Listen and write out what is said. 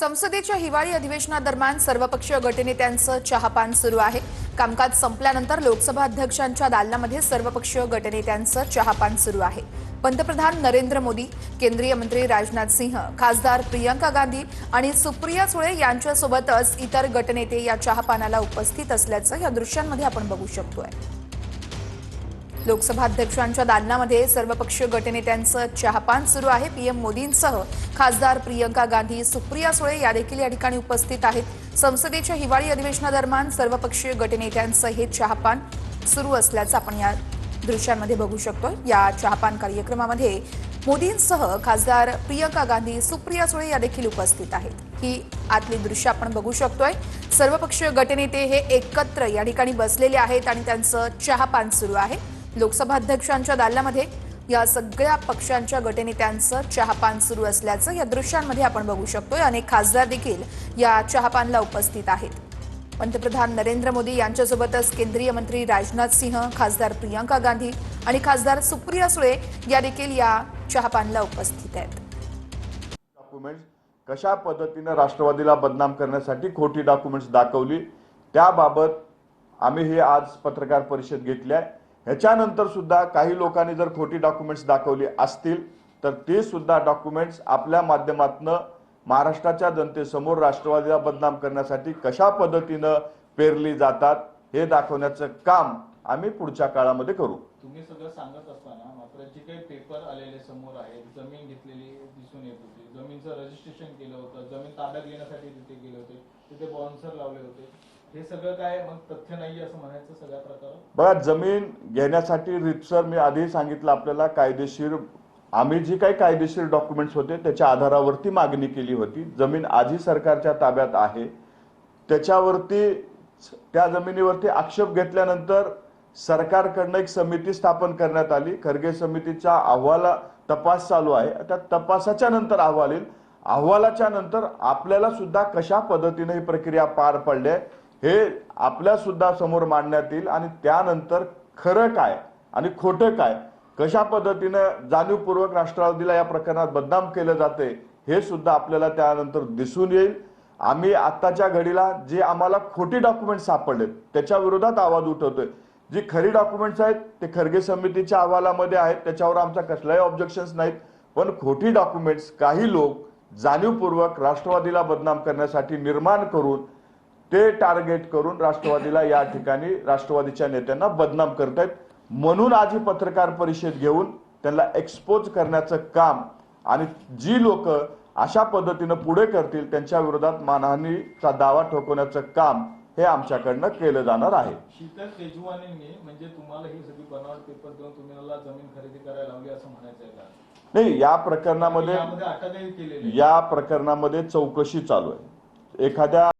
संसदेच्या हिवाळी अधिवेशनादरम्यान सर्वपक्षीय गटनेत्यांचं चहापान सुरू आहे। कामकाज संपल्यानंतर लोकसभा अध्यक्षांच्या दालनामध्ये सर्वपक्षीय गटनेत्यांचं चहापान सुरू आहे। पंतप्रधान नरेंद्र मोदी, केंद्रीय मंत्री राजनाथ सिंह, खासदार प्रियंका गांधी आणि सुप्रिया सुळे यांच्यासोबतच इतर गटनेते या चहापानाला उपस्थित असल्याचं या दृश्यांमध्ये आपण बघू शकतोय। लोकसभा अध्यक्षांच्या दालनामध्ये सर्वपक्षीय गटनेत्यांचं चहापान सुरू आहे। पीएम मोदींसह खासदार प्रियंका गांधी, सुप्रिया सुळे या देखील या ठिकाणी उपस्थित आहेत। संसदेच्या हिवाळी अधिवेशनादरम्यान सर्वपक्षीय गटनेत्यांचं हे चहापान सुरू असल्याचं आपण या दृश्यांमध्ये बघू शकतो। या चहापान कार्यक्रमामध्ये मोदींसह खासदार प्रियंका गांधी, सुप्रिया सुळे या देखील उपस्थित आहेत। ही आतली दृश्य आपण बघू शकतोय। सर्वपक्षीय गटनेते हे एकत्र या ठिकाणी बसलेले आहेत आणि त्यांचं चहापान सुरू आहे। लोकसभा अध्यक्षांच्या दालनामध्ये या सगळ्या पक्षांच्या गटनेत्यांचं चहापान सुरू असल्याचं या दृश्यांमध्ये आपण बघू शकतोय। अनेक खासदार देखील या चहापानला उपस्थित आहेत। पंतप्रधान नरेंद्र मोदी यांच्यासोबतच केंद्रीय मंत्री राजनाथ सिंह, खासदार प्रियंका गांधी आणि खासदार सुप्रिया सुळे या देखील या चहापानला उपस्थित आहेत। डॉक्युमेंट्स कशा पद्धतीने राष्ट्रवादीला बदनाम करण्यासाठी खोटी डॉक्युमेंट्स दाखवली त्याबाबत आम्ही हे आज पत्रकार परिषद घेतली आहे। ह्याच्यानंतर सुद्धा काही लोकांनी जर खोटी डॉक्युमेंट्स दाखवली असतील तर ते सुद्धा डॉक्युमेंट्स आपल्या माध्यमातून महाराष्ट्राच्या जनतेसमोर राष्ट्रवादीला बदनाम करण्यासाठी कशा पद्धतीने पेरली जातात हे दाखवण्याचं काम आम्ही पुढच्या काळामध्ये करू। तुम्ही सगळं सांगत असताना मात्र जे काही पेपर आलेले समोर आहेत, जमीन घेतलेली दिसून येत होती, जमीनचं रजिस्ट्रेशन केलं होतं, जमीन ताब्यात घेण्यासाठी तिथे गेले होते, तिथे बाउन्सर लावले होते, हे सगळं काय मग तथ्य नाही असं म्हणायचं सगळ्या प्रकार? बघा, जमीन घेण्यासाठी रितसर मी आधी सांगितलं आपल्याला कायदेशीर आम्ही जी काही कायदेशीर डॉक्युमेंट्स होते त्याच्या आधारावरती मागणी केली होती। जमीन आधी सरकारच्या ताब्यात आहे, त्याच्यावरती त्या जमिनीवरती आक्षेप घेतल्यानंतर सरकारकडून एक समिती स्थापन करण्यात आली। खरगे समितीचा अहवाल तपास चालू आहे। त्या तपासाच्या नंतर अहवाल येईल। अहवालाच्या नंतर आपल्याला सुद्धा कशा पद्धतीने ही प्रक्रिया पार पडली हे आपल्या सुद्धा समोर मांडण्यात येईल आणि त्यानंतर खरं काय आणि खोटं काय, कशा पद्धतीने जाणीवपूर्वक राष्ट्रवादीला या प्रकरणात बदनाम केलं जाते हे सुद्धा आपल्याला त्यानंतर दिसून येईल। आम्ही आत्ताच्या घडीला जे आम्हाला खोटी डॉक्युमेंट्स सापडलेत त्याच्या विरोधात आवाज उठवतोय। जी खरी डॉक्युमेंट्स आहेत ते खरगे समितीच्या अहवालामध्ये आहेत, त्याच्यावर आमचा कसलाही ऑब्जेक्शन्स नाहीत। पण खोटी डॉक्युमेंट्स काही लोक जाणीवपूर्वक राष्ट्रवादीला बदनाम करण्यासाठी निर्माण करून ते टार्गेट करून राष्ट्रवादीला या ठिकाणी राष्ट्रवादीच्या नेत्यांना बदनाम करतायत। म्हणून आज ही पत्रकार परिषद घेऊन त्यांना एक्सपोज करण्याचं काम आणि जी लोक अशा पद्धतीने पुढे करतील त्यांच्या विरोधात मानहानीचा दावा ठोकवण्याचं काम हे आमच्याकडनं केलं जाणार आहे। शीतल तेजवानींनी म्हणजे तुम्हाला ही सगळी बनावट पेपर देऊन तुम्हाला जमीन खरेदी करायला लावली असं म्हणायचं आहे का? नाही, या प्रकरणामध्ये अटकही केलेली या प्रकरणामध्ये चौकशी चालू आहे। एखाद्या